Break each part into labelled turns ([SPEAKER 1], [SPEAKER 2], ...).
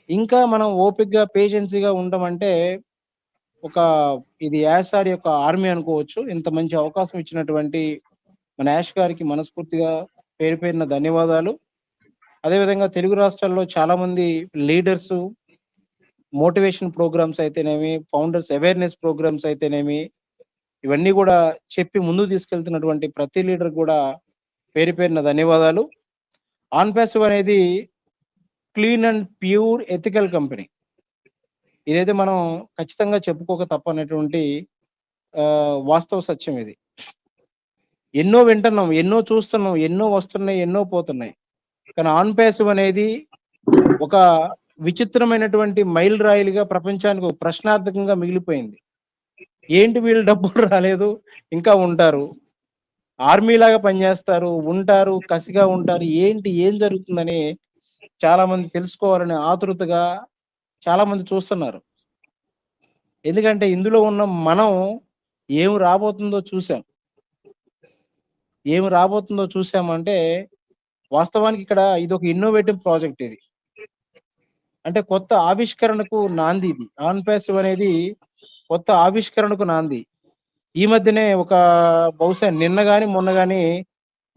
[SPEAKER 1] ఇంకా మనం ఓపికగా, పేషెన్సీగా ఉండమంటే ఒక ఇది యాష్ సార్ యొక్క ఆర్మీ అనుకోవచ్చు. ఇంత మంచి అవకాశం ఇచ్చినటువంటి మన యాష్ గారికి మనస్ఫూర్తిగా పేరు పేరున ధన్యవాదాలు. అదేవిధంగా తెలుగు రాష్ట్రాల్లో చాలామంది లీడర్సు, మోటివేషన్ ప్రోగ్రామ్స్ అయితేనేమి, ఫౌండర్స్ అవేర్‌నెస్ ప్రోగ్రామ్స్ అయితేనేమి, ఇవన్నీ గూడా చెప్పి ముందుకు తీసుకెళ్తున్నటువంటి ప్రతి లీడర్ గూడా పేరు పేరున ధన్యవాదాలు. ఆన్ పాసివ్ అనేది clean and pure ethical company. ఇదైతే మనం ఖచ్చితంగా చెప్పుకోక తప్పనటువంటి వాస్తవ సత్యం ఇది. ఎన్నో వింటున్నాం, ఎన్నో చూస్తున్నాం, ఎన్నో వస్తున్నాయి, ఎన్నో పోతున్నాయి. కానీ ఆన్ పాసివ్ అనేది ఒక విచిత్రమైనటువంటి మైలురాయిలుగా ప్రపంచానికి ఒక ప్రశ్నార్థకంగా మిగిలిపోయింది. ఏంటి వీళ్ళు డబ్బులు రాలేదు, ఇంకా ఉంటారు. ఆర్మీలాగా పనిచేస్తారు, ఉంటారు, కసిగా ఉంటారు. ఏంటి, ఏం జరుగుతుందని చాలామంది తెలుసుకోవాలనే ఆతృతగా చాలామంది చూస్తున్నారు. ఎందుకంటే ఇందులో ఉన్న మనం ఏం రాబోతుందో చూసాం. ఏం రాబోతుందో చూసామంటే వాస్తవానికి ఇక్కడ ఇదొక ఇన్నోవేటివ్ ప్రాజెక్ట్ ఇది. అంటే కొత్త ఆవిష్కరణకు నాంది ఇది. ఆన్ పాసివ్ అనేది కొత్త ఆవిష్కరణకు నాంది. ఈ మధ్యనే ఒక బహుశా నిన్న గాని, మొన్న గాని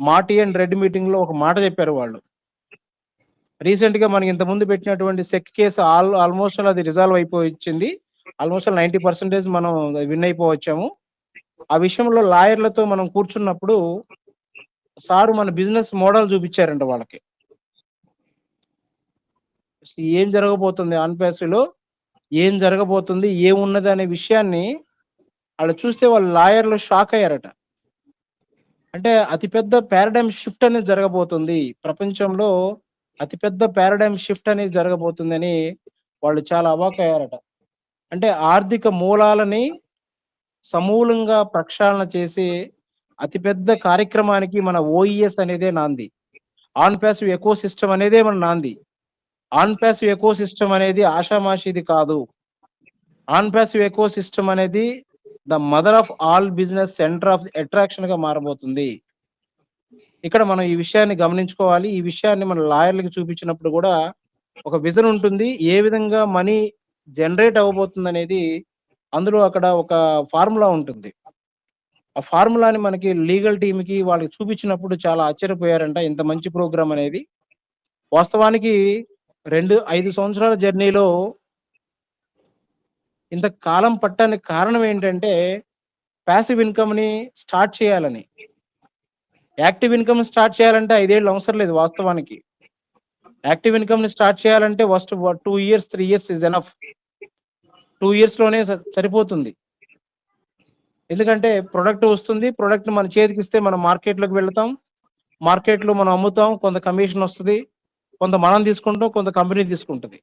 [SPEAKER 1] మాటీ అండ్ రెడ్ మీటింగ్‌లో ఒక మాట చెప్పారు వాళ్ళు. రీసెంట్‌గా మనకి ఇంతకుముందు పెట్టినటువంటి సెక్ కేస్ ఆల్మోస్ట్ అది రిజాల్వ్ అయిపోయిచ్చింది. ఆల్మోస్ట్ 90% మనం విన్ అయిపోవచ్చాము. ఆ విషయంలో లాయర్‌లతో మనం కూర్చున్నప్పుడు సారు మన బిజినెస్ మోడల్ చూపించారంట వాళ్ళకి. అసలు ఏం జరగబోతుంది ఆన్ పాసివ్‌లో, ఏం జరగబోతుంది, ఏమున్నది అనే విషయాన్ని ఆళ్ళు చూస్తే వాళ్ళు లాయర్‌లు షాక్ అయ్యారట. అంటే అతిపెద్ద పారాడైమ్ షిఫ్ట్ అనేది జరగబోతుంది. ప్రపంచంలో అతిపెద్ద పారాడైమ్ షిఫ్ట్ అనేది జరగబోతుందని వాళ్ళు చాలా అవాక్కయ్యారట. అంటే ఆర్థిక మూలాలని సమూలంగా ప్రక్షాళన చేసి అతిపెద్ద కార్యక్రమానికి మన ఓఈఎస్ అనేదే నాంది. ఆన్ పాసివ్ ఎకో సిస్టమ్ అనేదే మన నాంది. ఆన్ పాసివ్ ఎకో సిస్టమ్ అనేది ఆషామాషీది కాదు. ఆన్ పాసివ్ ఎకో సిస్టమ్ అనేది the mother of all business centre of అట్రాక్షన్‌గా మారబోతుంది. ఇక్కడ మనం ఈ విషయాన్ని గమనించుకోవాలి. ఈ విషయాన్ని మన లాయర్‌లకి చూపించినప్పుడు గూడా ఒక విజన్ ఉంటుంది. ఏ విధంగా మనీ జనరేట్ అవ్వబోతుందనేది అందులో అక్కడ ఒక ఫార్ములా ఉంటుంది. ఆ ఫార్ములాని మనకి లీగల్ టీమ్‌కి వాళ్ళకి చూపించినప్పుడు చాలా ఆశ్చర్యపోయారంట. ఇంత మంచి ప్రోగ్రామ్ అనేది. వాస్తవానికి 5 సంవత్సరాల జర్నీలో ఇంత కాలం పట్టడానికి కారణం ఏంటంటే పాసివ్ ఇన్‌కమ్‌ని స్టార్ట్ చేయాలని. యాక్టివ్ ఇన్‌కమ్ స్టార్ట్ చేయాలంటే 5 ఏళ్ళు అవసరం లేదు వాస్తవానికి. యాక్టివ్ ఇన్‌కమ్‌ని స్టార్ట్ చేయాలంటే first 2 years, 3 years is enough. 2 ఇయర్స్‌లోనే సరిపోతుంది. ఎందుకంటే ప్రొడక్ట్ వస్తుంది. ప్రొడక్ట్ మన చేతికిస్తే మనం మార్కెట్‌లోకి వెళ్తాం. మార్కెట్‌లో మనం అమ్ముతాం. కొంత కమిషన్ వస్తది. కొంత మనం తీసుకుంటాం. కొంత కంపెనీ తీసుకుంటది.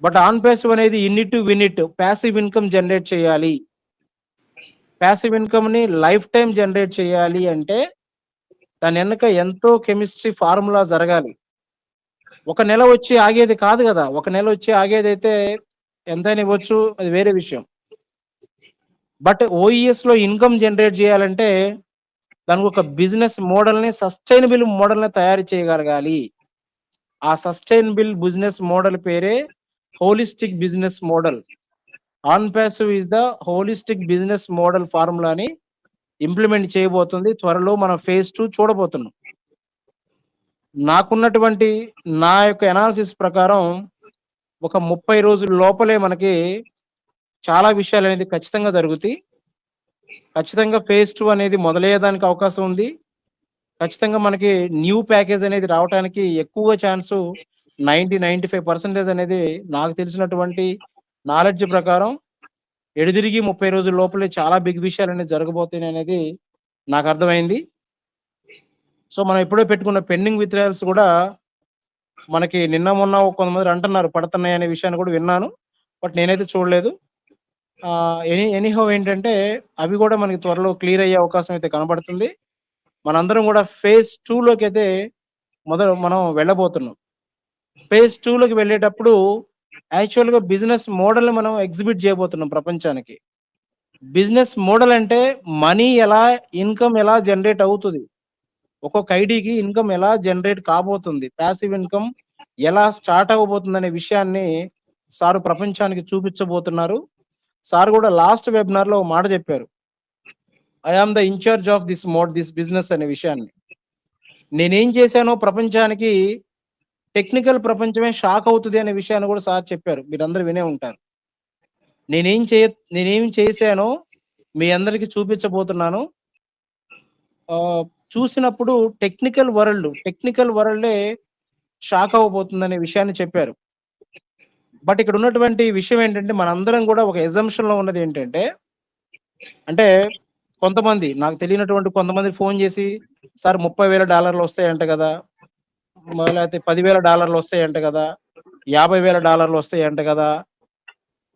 [SPEAKER 1] బట్ ఆన్ పాసివ్ అనేది in it to win it. Passive income generate చేయాలి. పాసివ్ ఇన్‌కమ్‌ని లైఫ్ టైమ్ జనరేట్ చేయాలి అంటే దాని వెనక ఎంతో కెమిస్ట్రీ ఫార్ములా జరగాలి. ఒక నెల వచ్చి ఆగేది కాదు గదా! ఒక నెల వచ్చి ఆగేదైతే ఎంతైనా ఇవ్వచ్చు. అది వేరే విషయం. బట్ ఓఈఎస్‌లో ఇన్‌కమ్ జనరేట్ చేయాలంటే దానికి ఒక బిజినెస్ మోడల్‌ని సస్టైనబుల్ మోడల్‌ని తయారు చేయగలగాలి. ఆ సస్టైనబుల్ బిజినెస్ మోడల్ పేరే holistic business model. AnPassive is the holistic business model ఫార్ములాని ఇంప్లిమెంట్ చేయబోతుంది. త్వరలో మనం ఫేజ్ 2 చూడబోతున్నాం. నాకున్నటువంటి నా యొక్క అనాలిసిస్ ప్రకారం ఒక 30 రోజుల లోపలే మనకి చాలా విషయాలనేది ఖచ్చితంగా జరుగుతాయి. ఖచ్చితంగా ఫేజ్ 2 అనేది మొదలయ్యేదానికి అవకాశం ఉంది. ఖచ్చితంగా మనకి న్యూ ప్యాకేజ్ అనేది రావటానికి ఎక్కువ ఛాన్సు 95% అనేది నాకు తెలిసినటువంటి నాలెడ్జ్ ప్రకారం ఎడదిరిగి 30 రోజుల లోపలే చాలా బిగ్ విషయాలనేవి జరగబోతున్నాయనేది నాకు అర్థమైంది. సో, మనం ఎప్పుడో పెట్టుకున్న పెండింగ్ విత్‌డ్రాయల్స్ గూడా మనకి నిన్న మొన్న కొంతమంది అంటున్నారు పడుతున్నాయనే విషయాన్ని కూడా విన్నాను. బట్ నేనైతే చూడలేదు. ఎనీహౌ ఏంటంటే అవి గూడా మనకి త్వరలో క్లియర్ అయ్యే అవకాశం అయితే కనబడుతుంది. మనందరం గూడా ఫేజ్ 2 లోకైతే మనం వెళ్ళబోతున్నాం. ఫేజ్ 2 లోకి వెళ్ళేటప్పుడు యాక్చువల్‌గా బిజినెస్ మోడల్‌ని మనం ఎగ్జిబిట్ చేయబోతున్నాం ప్రపంచానికి. బిజినెస్ మోడల్ అంటే మనీ ఎలా, ఇన్‌కమ్ ఎలా జనరేట్ అవుతది. ఒక్కొక్క ఐడీకి ఇన్‌కమ్ ఎలా జనరేట్ కాబోతుంది. పాసివ్ ఇన్‌కమ్ ఎలా స్టార్ట్ అవ్వబోతుందనే విషయాన్ని సారు ప్రపంచానికి చూపించబోతున్నారు. సార్ కూడా లాస్ట్ వెబినార్‌లో ఓ మాట చెప్పారు. I am the in charge of this business అనే విషయాన్ని. నేనేం చేశానో ప్రపంచానికి టెక్నికల్ ప్రపంచమే షాక్ అవుతది అనే విషయాన్ని కూడా సార్ చెప్పారు. మీరందరూ వినే ఉంటారు. నేనేం చే నేనేం చేశానో మీ అందరికి చూపించబోతున్నాను. చూసినప్పుడు టెక్నికల్ వరల్డే షాక్ అవ్వబోతుందనే విషయాన్ని చెప్పారు. బట్ ఇక్కడ ఉన్నటువంటి విషయం ఏంటంటే మనందరం కూడా ఒక అజంప్షన్‌లో ఉన్నది ఏంటంటే, అంటే కొంతమంది నాకు తెలియనటువంటి కొంతమంది ఫోన్ చేసి, "సార్ $30,000 వస్తాయంట గదా! లేకపోతే $10,000 వస్తాయంట గదా! $50,000 వస్తాయంట గదా!"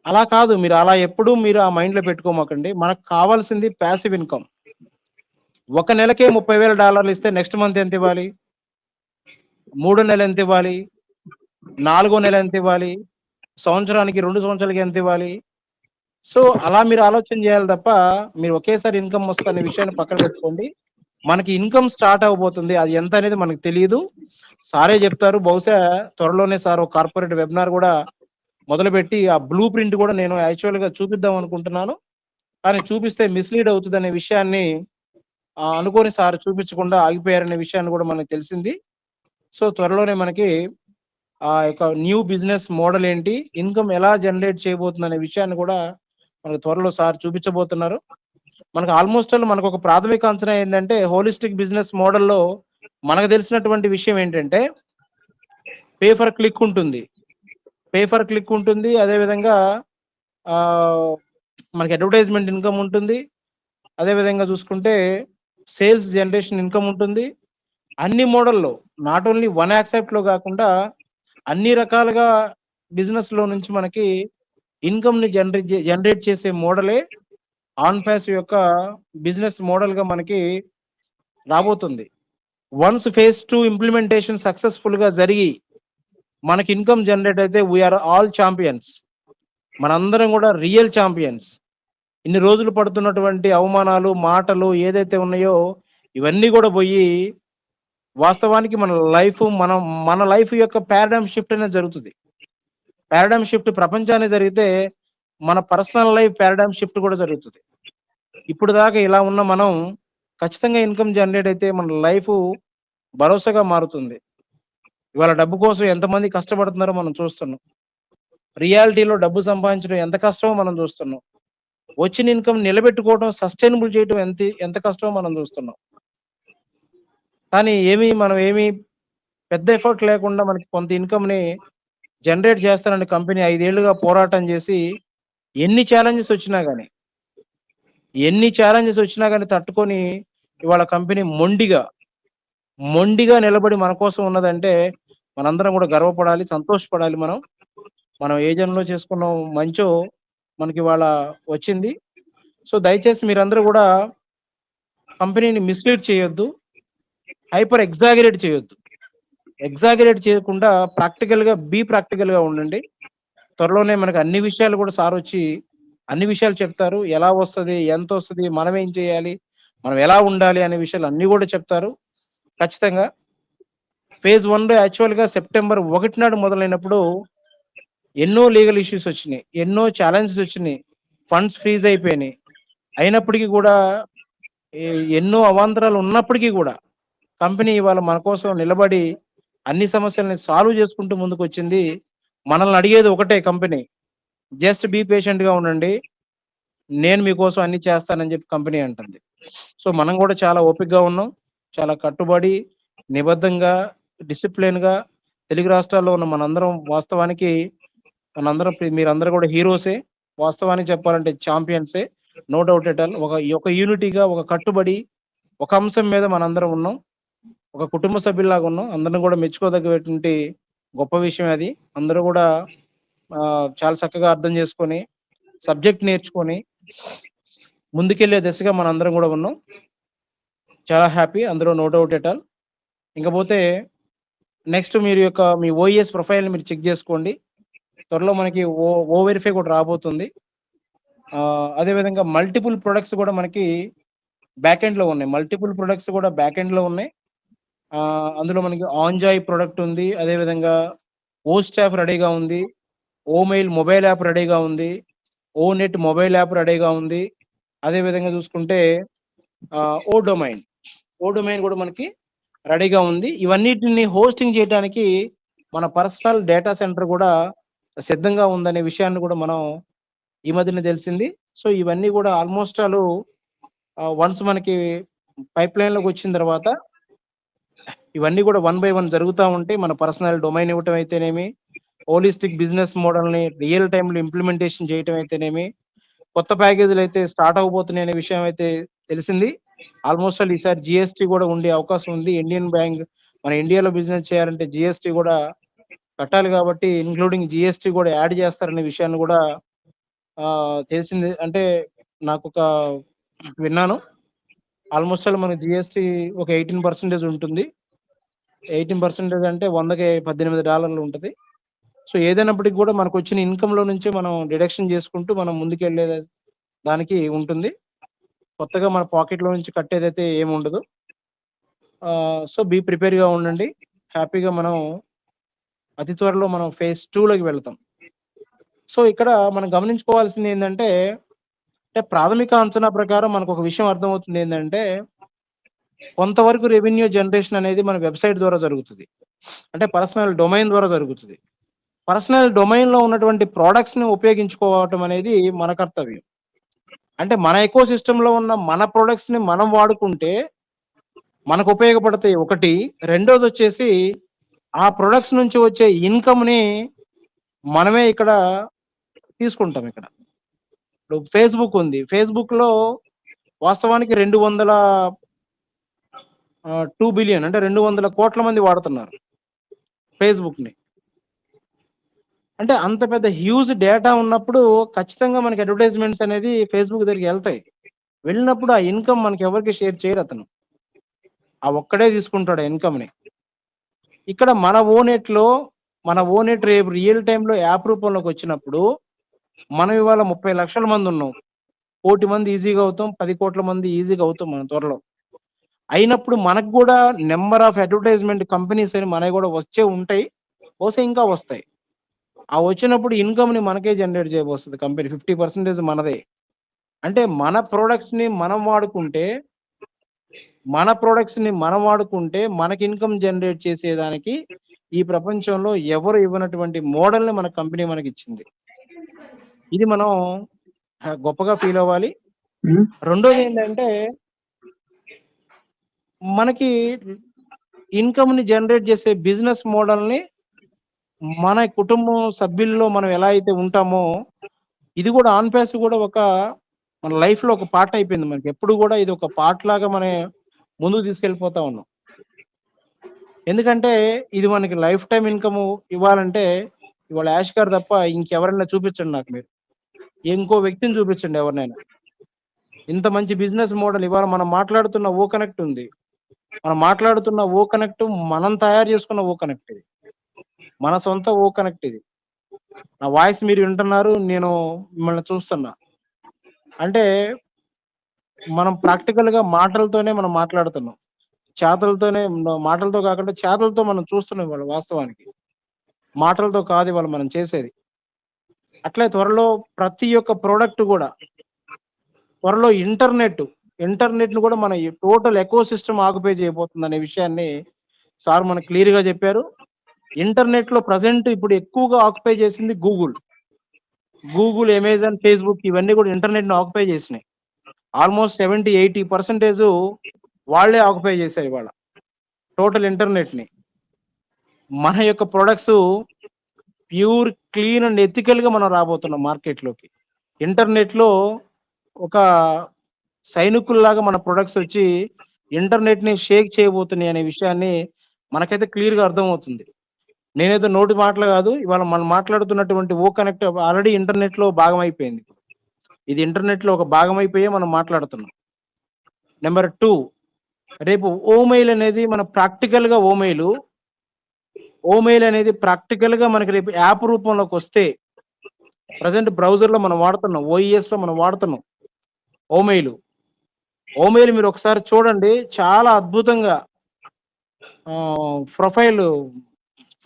[SPEAKER 1] అలా కాదు. మీరు అలా ఎప్పుడూ మీరు ఆ మైండ్‌లో పెట్టుకోమాకండి. మనకు కావాల్సింది పాసివ్ ఇన్‌కమ్. ఒక నెలకే $30,000 ఇస్తే నెక్స్ట్ మంత్ ఎంత ఇవ్వాలి? మూడో నెల ఎంత ఇవ్వాలి? నాలుగో నెల ఎంత ఇవ్వాలి? సంవత్సరానికి 2 సంవత్సరాలకి ఎంత ఇవ్వాలి? సో, అలా మీరు ఆలోచన చేయాలి తప్ప, మీరు ఒకేసారి ఇన్‌కమ్ వస్తదనే విషయాన్ని పక్కన పెట్టుకోండి. మనకి ఇన్‌కమ్ స్టార్ట్ అవ్వబోతుంది. అది ఎంత అనేది మనకు తెలీదు. సారే చెప్తారు. బహుశా త్వరలోనే సార్ ఒక కార్పొరేట్ వెబినార్ గూడా మొదలుపెట్టి, ఆ బ్లూ ప్రింట్ గూడా నేను యాక్చువల్‌గా చూపిద్దాం అనుకుంటున్నాను. కానీ చూపిస్తే మిస్‌లీడ్ అవుతదనే విషయాన్ని అనుకోని సార్ చూపించకుండా ఆగిపోయారనే విషయాన్ని గూడా మనకు తెలిసింది. సో, త్వరలోనే మనకి ఆ యొక్క న్యూ బిజినెస్ మోడల్ ఏంటి? ఇన్‌కమ్ ఎలా జనరేట్ చేయబోతుందనే విషయాన్ని గూడా మనకు త్వరలో సార్ చూపించబోతున్నారు. మనకు ఆల్‌మోస్ట్ ఆల్ మనకొక ప్రాథమిక అంచనా ఏందంటే, హోలిస్టిక్ బిజినెస్ మోడల్‌లో మనకు తెలిసినటువంటి విషయం ఏంటంటే, పే ఫర్ క్లిక్ ఉంటుంది. పే ఫర్ క్లిక్ ఉంటుంది. అదే విధంగా ఆహ్, మనకి అడ్వర్టైజ్‌మెంట్ ఇన్‌కమ్ ఉంటుంది. అదే విధంగా చూసుకుంటే సేల్స్ జనరేషన్ ఇన్‌కమ్ ఉంటుంది. అన్ని మోడల్‌లో నాట్ ఓన్లీ వన్ యాక్సెప్ట్‌లో గాకుండా అన్ని రకాలుగా బిజినెస్‌లో నుంచి మనకి ఇన్‌కమ్‌ని జనరేట్ చేసే మోడలే ఆన్ పాసివ్ యొక్క బిజినెస్ మోడల్‌గా మనకి రాబోతుంది. వన్స్ ఫేజ్ 2 ఇంప్లిమెంటేషన్ సక్సెస్‌ఫుల్‌గా జరిగి మనకి ఇన్‌కమ్ జనరేట్ అయితే వి ఆర్ ఆల్ చాంపియన్స్. మనందరం గూడా రియల్ చాంపియన్స్. ఇన్ని రోజులు పడుతున్నటువంటి అవమానాలు, మాటలు ఏదైతే ఉన్నాయో ఇవన్నీ గూడా బోయి వాస్తవానికి మన లైఫ్ యొక్క పారాడైమ్ షిఫ్ట్ అనేది జరుగుతది. పారాడైమ్ షిఫ్ట్ ప్రపంచానికి జరిగితే, మన పర్సనల్ లైఫ్ పారాడైమ్ షిఫ్ట్ కూడా జరుగుతది. ఇప్పుడు దాకా ఇలా ఉన్న మనం ఖచ్చితంగా ఇన్‌కమ్ జనరేట్ అయితే మన లైఫు భరోసాగా మారుతుంది. ఇవాళ డబ్బు కోసం ఎంతమంది కష్టపడుతున్నారో మనం చూస్తున్నాం. రియాలిటీలో డబ్బు సంపాదించడం ఎంత కష్టమో మనం చూస్తున్నాం. వచ్చిన ఇన్‌కమ్ నిలబెట్టుకోవడం, సస్టైనబుల్ చేయడం ఎంత కష్టమో మనం చూస్తున్నాం. కానీ మనం ఏమి పెద్ద ఎఫర్ట్ లేకుండా మనకి కొంత ఇన్‌కమ్‌ని జనరేట్ చేస్తానండి కంపెనీ 5 ఏళ్లుగా పోరాటం చేసి ఎన్ని ఛాలెంజెస్ వచ్చినా గాని తట్టుకొని ఇవాళ కంపెనీ మొండిగా నిలబడి మన కోసం ఉన్నదంటే మనందరం కూడా గర్వపడాలి, సంతోషపడాలి మనం. మనం ఏ జన్మలో చేసుకున్న మంచో మనకివాళ వచ్చింది. సో, దయచేసి మీరందరూ గూడా కంపెనీని మిస్‌లీడ్ చేయొద్దు. హైపర్ ఎగ్జాగరేట్ చేయొద్దు. ఎగ్జాగరేట్ చేయకుండా ప్రాక్టికల్‌గా ఉండండి. త్వరలోనే మనకు అన్ని విషయాలు కూడా సారొచ్చి అన్ని విషయాలు చెప్తారు. ఎలా వస్తది? ఎంతొస్తది? మనమేం చేయాలి? మనం ఎలా ఉండాలి? అనే విషయాలు అన్నీ గూడా చెప్తారు. ఖచ్చితంగా. ఫేజ్ 1లో యాక్చువల్‌గా సెప్టెంబర్ 1 నాడు మొదలైనప్పుడు ఎన్నో లీగల్ ఇష్యూస్ వచ్చినియి. ఎన్నో ఛాలెంజెస్ వచ్చినియి. ఫండ్స్ ఫ్రీజ్ అయిపోయినాయి. అయినప్పటికీ గూడా ఎ ఎన్నో అవాంతరాలు ఉన్నప్పటికీ గూడా కంపెనీ ఇవాళ మన కోసం నిలబడి అన్ని సమస్యల్ని సాల్వ్ చేసుకుంటూ ముందుకొచ్చింది. మనల్ని అడిగేది ఒకటే కంపెనీ. జస్ట్ బీ పేషెంట్‌గా ఉండండి. నేను మీకోసం అన్ని చేస్తానని చెప్పి కంపెనీ అంటుంది. సో, మనం గూడా చాలా ఓపికగా ఉన్నాం. చాలా కట్టుబడి, నిబద్ధంగా, డిసిప్లిన్‌గా తెలుగు రాష్ట్రాల్లో ఉన్న వాస్తవానికి మీరందరూ గూడా హీరోసే. వాస్తవానికి చెప్పాలంటే చాంపియన్సే. No doubt at all. ఒక యూనిటీగా, ఒక కట్టుబడి, ఒక అంశం మీద మనందరం ఉన్నాం. ఒక కుటుంబ సభ్యుల్లాగా ఉన్నాం. అందరం గూడా మెచ్చుకోదగ్గటువంటి గొప్ప విషయం అది. అందరూ గూడా చాలా చక్కగా అర్థం చేసుకొని, సబ్జెక్ట్ నేర్చుకొని, ముందుకెళ్ళే దిశగా మనందరం గూడా ఉన్నాం. చాలా హ్యాపీ. అందులో నో డౌట్ ఎట్ ఆల్. ఇంకపోతే నెక్స్ట్ మీ ఓఈఎస్ ప్రొఫైల్‌ని మీరు చెక్ జేసుకోండి. త్వరలో మనకి ఓవెరిఫై కూడా రాబోతుంది. అదే విధంగా మల్టిపుల్ ప్రొడక్ట్స్ గూడా మనకి బ్యాక్ ఎండ్‌లో ఉన్నాయి. మల్టిపుల్ ప్రొడక్ట్స్ గూడా బ్యాక్ ఎండ్‌లో ఉన్నాయి. అందులో మనకి ఆన్‌జాయ్ ప్రొడక్ట్ ఉంది. అదే విధంగా ఓస్ట్ యాప్ రెడీగా ఉంది, ఓమెయిల్ మొబైల్ యాప్ రెడీగా ఉంది, ఓ నెట్ మొబైల్ యాప్ రెడీగా ఉంది. అదే విధంగా చూసుకుంటే ఓ డొమైన్ కూడా మనకి రెడీగా ఉంది. ఇవన్నిటిని హోస్టింగ్ చేయడానికి మన పర్సనల్ డేటా సెంటర్ కూడా సిద్ధంగా ఉందనే విషయాన్ని కూడా మనం ఈ మధ్యన తెలిసింది. సో ఇవన్నీ కూడా ఆల్మోస్ట్ ఆల్ వన్స్ మనకి పైప్ లైన్లోకి వచ్చిన తర్వాత ఇవన్నీ కూడా 1 బై 1 జరుగుతూ ఉంటే మన పర్సనల్ డొమైన్ ఇవ్వటం అయితేనేమి, హోలిస్టిక్ బిజినెస్ మోడల్ని రియల్ టైంలో ఇంప్లిమెంటేషన్ చేయటం అయితేనేమి, కొత్త ప్యాకేజీలు అయితే స్టార్ట్ అవబోతున్నాయి అనే విషయం అయితే తెలిసింది. ఆల్మోస్ట్ ఆల్ ఈసారి జిఎస్టీ కూడా ఉండే అవకాశం ఉంది. ఇండియన్ బ్యాంక్ మన ఇండియాలో బిజినెస్ చేయాలంటే జిఎస్టీ కూడా కట్టాలి కాబట్టి ఇన్క్లూడింగ్ జిఎస్టీ కూడా యాడ్ చేస్తారనే విషయాన్ని కూడా తెలిసింది. అంటే నాకు ఒక విన్నాను. ఆల్మోస్ట్ ఆల్ మనకి జిఎస్టీ ఒక 18% ఉంటుంది. 18% అంటే 100కి $18 ఉంటుంది. సో ఏదైనప్పటికీ కూడా మనకు వచ్చిన ఇన్కమ్ లో నుంచి మనం డిడక్షన్ చేసుకుంటూ మనం ముందుకెళ్లే దానికి ఉంటుంది. కొత్తగా మన పాకెట్ లో నుంచి కట్టేదైతే ఏమి ఉండదు. సో బీ ప్రిపేర్ గా ఉండండి. హ్యాపీగా మనం అతి త్వరలో మనం ఫేజ్ 2లోకి వెళ్తాం. సో ఇక్కడ మనం గమనించుకోవాల్సింది ఏంటంటే ప్రాథమిక అంచనా ప్రకారం మనకు ఒక విషయం అర్థమవుతుంది ఏంటంటే కొంతవరకు రెవెన్యూ జనరేషన్ అనేది మన వెబ్సైట్ ద్వారా జరుగుతుంది. అంటే పర్సనల్ డొమైన్ ద్వారా జరుగుతుంది. పర్సనల్ డొమైన్ లో ఉన్నటువంటి ప్రోడక్ట్స్ ని ఉపయోగించుకోవటం అనేది మన కర్తవ్యం. అంటే మన ఎకో సిస్టమ్ లో ఉన్న మన ప్రొడక్ట్స్ ని మనం వాడుకుంటే మనకు ఉపయోగపడతాయి ఒకటి. రెండోది వచ్చేసి ఆ ప్రొడక్ట్స్ నుంచి వచ్చే ఇన్కమ్ ని మనమే ఇక్కడ తీసుకుంటాం. ఇక్కడ ఇప్పుడు ఫేస్బుక్ ఉంది. ఫేస్బుక్ లో వాస్తవానికి 2 బిలియన్ అంటే 200 కోట్ల మంది వాడుతున్నారు ఫేస్బుక్ ని. అంటే అంత పెద్ద హ్యూజ్ డేటా ఉన్నప్పుడు ఖచ్చితంగా మనకి అడ్వర్టైజ్మెంట్స్ అనేది ఫేస్బుక్ దగ్గరికి వెళ్తాయి. వెళ్ళినప్పుడు ఆ ఇన్కమ్ మనకి ఎవరికి షేర్ చేయరు అతను. ఆ ఒక్కడే తీసుకుంటాడు ఆ ఇన్కమ్ ని. ఇక్కడ మన ఓనెట్ రేపు రియల్ టైంలో యాప్ రూపంలోకి వచ్చినప్పుడు మనం ఇవాళ 30 లక్షల మంది ఉన్నాం. 1 కోటి మంది ఈజీగా అవుతాం, 10 కోట్ల మంది ఈజీగా అవుతాం మనం త్వరలో. అయినప్పుడు మనకు కూడా నెంబర్ ఆఫ్ అడ్వర్టైజ్మెంట్ కంపెనీస్ అని మనకి కూడా వచ్చే ఉంటాయి, బహుశా ఇంకా వస్తాయి. ఆ వచ్చినప్పుడు ఇన్కమ్ ని మనకే జనరేట్ చేయబోస్తుంది కంపెనీ. 50% మనదే. అంటే మన ప్రొడక్ట్స్ ని మనం వాడుకుంటే మనకి ఇన్కమ్ జనరేట్ చేసేదానికి ఈ ప్రపంచంలో ఎవరు ఇవ్వనటువంటి మోడల్ ని మన కంపెనీ మనకి ఇచ్చింది. ఇది మనం గొప్పగా ఫీల్ అవ్వాలి. రెండోది ఏంటంటే మనకి ఇన్కమ్ ని జనరేట్ చేసే బిజినెస్ మోడల్ ని మన కుటుంబం సభ్యుల్లో మనం ఎలా అయితే ఉంటామో ఇది కూడా ఆన్ పేస్ కూడా మన లైఫ్ లో ఒక పార్ట్ అయిపోయింది. మనకి ఎప్పుడు కూడా ఇది ఒక పార్ట్ లాగా మనం ముందుకు తీసుకెళ్ళిపోతా ఉన్నాం. ఎందుకంటే ఇది మనకి లైఫ్ టైం ఇన్కమ్ ఇవ్వాలంటే ఇవాళ యాష్ గారు తప్ప ఇంకెవరైనా చూపించండి నాకు. మీరు ఇంకో వ్యక్తిని చూపించండి ఎవరినైనా. ఇంత మంచి బిజినెస్ మోడల్ ఇవాళ మనం మాట్లాడుతున్న ఓ కనెక్ట్ ఉంది. మనం మాట్లాడుతున్న ఓ కనెక్ట్ మనం తయారు చేసుకున్న ఓ కనెక్ట్ ఇది. మన సొంత ఓ కనెక్ట్ ఇది. నా వాయిస్ మీరు వింటున్నారు, నేను మిమ్మల్ని చూస్తున్నా. అంటే మనం ప్రాక్టికల్ గా మాటలతోనే మనం మాట్లాడుతున్నాం. మాటలతో కాకుండా చేతలతో మనం చూస్తున్నాం ఇవాళ. వాస్తవానికి మాటలతో కాదు ఇవాళ మనం చేసేది. అట్లే త్వరలో ప్రతి ఒక్క ప్రోడక్ట్ కూడా త్వరలో ఇంటర్నెట్ ను కూడా మన టోటల్ ఎకో సిస్టమ్ ఆక్యుపై చేయబోతుంది అనే విషయాన్ని సార్ మనకు క్లియర్ గా చెప్పారు. ఇంటర్నెట్ లో ప్రజెంట్ ఇప్పుడు ఎక్కువగా ఆక్యుపై చేసింది గూగుల్, అమెజాన్, ఫేస్బుక్ ఇవన్నీ కూడా ఇంటర్నెట్ ను ఆక్యుపై చేసినాయి. ఆల్మోస్ట్ 70-80% వాళ్ళే ఆక్యుపై చేశారు ఇవాళ టోటల్ ఇంటర్నెట్ ని. మన యొక్క products pure, clean and ethical గా మనం రాబోతున్నాం మార్కెట్ లోకి. ఇంటర్నెట్ లో ఒక సైనికుల్లాగా మన ప్రొడక్ట్స్ వచ్చి ఇంటర్నెట్ ని షేక్ చేయబోతున్నాయి అనే విషయాన్ని మనకైతే క్లియర్ గా అర్థమవుతుంది. నేనైతే నోటి మాటలు కాదు, ఇవాళ మనం మాట్లాడుతున్నటువంటి ఓ కనెక్ట్ ఆల్రెడీ ఇంటర్నెట్ లో భాగం అయిపోయింది. ఇది ఇంటర్నెట్ లో ఒక భాగం అయిపోయే మనం మాట్లాడుతున్నాం. నెంబర్ 2, రేపు ఓమెయిల్ అనేది మన ప్రాక్టికల్ గా ఓమెయిల్ అనేది ప్రాక్టికల్ గా మనకి రేపు యాప్ రూపంలోకి వస్తే, ప్రజెంట్ బ్రౌజర్ లో మనం వాడుతున్నాం, ఓఈఎస్ లో మనం వాడుతున్నాం ఓమెయిల్ మీరు ఒకసారి చూడండి, చాలా అద్భుతంగా ప్రొఫైల్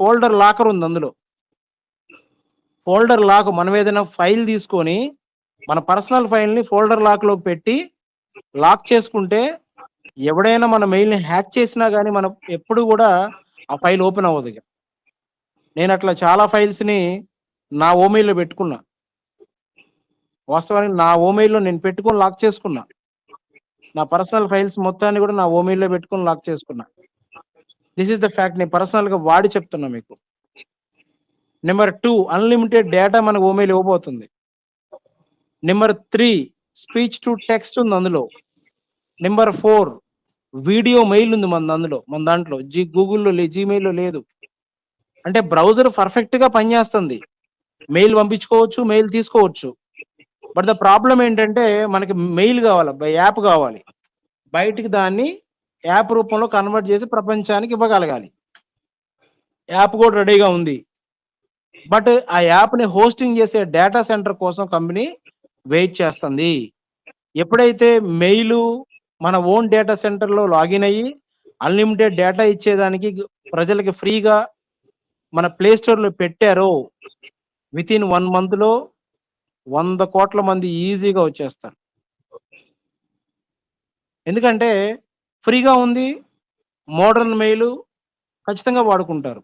[SPEAKER 1] ఫోల్డర్ లాకర్ ఉంది అందులో. ఫోల్డర్ లాక్ మనం ఏదైనా ఫైల్ తీసుకొని మన పర్సనల్ ఫైల్‌ని ఫోల్డర్ లాక్‌లోకి పెట్టి లాక్ చేసుకుంటే ఎవడైనా మన మెయిల్‌ని హ్యాక్ చేసినా గాని మనం ఎప్పుడు గూడా ఆ ఫైల్ ఓపెన్ అవ్వదిగ. నేనట్లా చాలా ఫైల్స్‌ని నా ఓమెయిల్‌లో పెట్టుకున్నా. వాస్తవానికి నా ఓమెయిల్‌లో నేను పెట్టుకొని లాక్ చేసుకున్నా. నా పర్సనల్ ఫైల్స్ మొత్తాన్ని గూడా నా ఓమెయిల్‌లో పెట్టుకొని లాక్ చేసుకున్నా. This is the fact. నేను పర్సనల్‌గా వాడి చెప్తున్నా మీకు. నంబర్ 2 అన్‌లిమిటెడ్ డేటా మన ఓమెయిల్ ఇవ్వబోతుంది. నంబర్ 3 స్పీచ్ టు టెక్స్ట్ ఉంది అందులో. నంబర్ 4 వీడియో మెయిల్ ఉంది మన దాంట్లో. గూగుల్‌లో జీమెయిల్‌లో లేదు. అంటే బ్రౌజర్ పర్ఫెక్ట్‌గా పనిచేస్తుంది. మెయిల్ పంపించుకోవచ్చు, మెయిల్ తీసుకోవచ్చు. బట్ ద ప్రాబ్లమ్ ఏంటంటే మనకి మెయిల్ గావాలి, యాప్ గావాలి. బయటికి దాన్ని యాప్ రూపంలో కన్వర్ట్ చేసి ప్రపంచానికి ఇవ్వగలగాలి. యాప్ కూడా రెడీగా ఉంది. బట్ ఆ యాప్‌ని హోస్టింగ్ చేసే డేటా సెంటర్ కోసం కంపెనీ వెయిట్ చేస్తుంది. ఎప్పుడైతే మెయిలు మన ఓన్ డేటా సెంటర్‌లో లాగిన్ అయ్యి అన్‌లిమిటెడ్ డేటా ఇచ్చేదానికి ప్రజలకి ఫ్రీగా మన ప్లే స్టోర్‌లో పెట్టారో వితిన్ 1 మంత్‌లో 100,00,00,000 మంది ఈజీగా వచ్చేస్తారు. ఎందుకంటే ఫ్రీగా ఉంది. మోడర్న్ మెయిలు ఖచ్చితంగా వాడుకుంటారు.